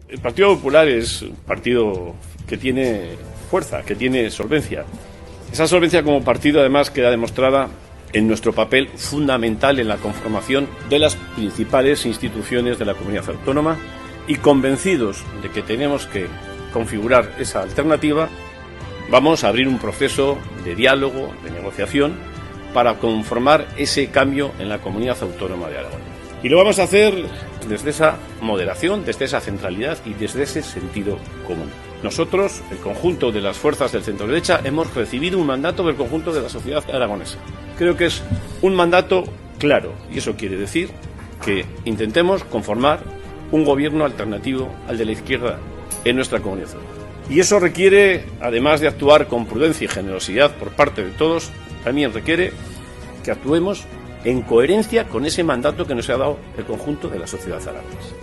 El Partido Popular es un partido que tiene fuerza, que tiene solvencia. Esa solvencia como partido, además, queda demostrada en nuestro papel fundamental en la conformación de las principales instituciones de la comunidad autónoma y convencidos de que tenemos que configurar esa alternativa, vamos a abrir un proceso de diálogo, de negociación, para conformar ese cambio en la comunidad autónoma de Aragón. Y lo vamos a hacer desde esa moderación, desde esa centralidad y desde ese sentido común. Nosotros, el conjunto de las fuerzas del centro-derecha, hemos recibido un mandato del conjunto de la sociedad aragonesa. Creo que es un mandato claro y eso quiere decir que intentemos conformar un gobierno alternativo al de la izquierda en nuestra comunidad autónoma. Y eso requiere, además de actuar con prudencia y generosidad por parte de todos, también requiere que actuemos en coherencia con ese mandato que nos ha dado el conjunto de la sociedad aragonesa.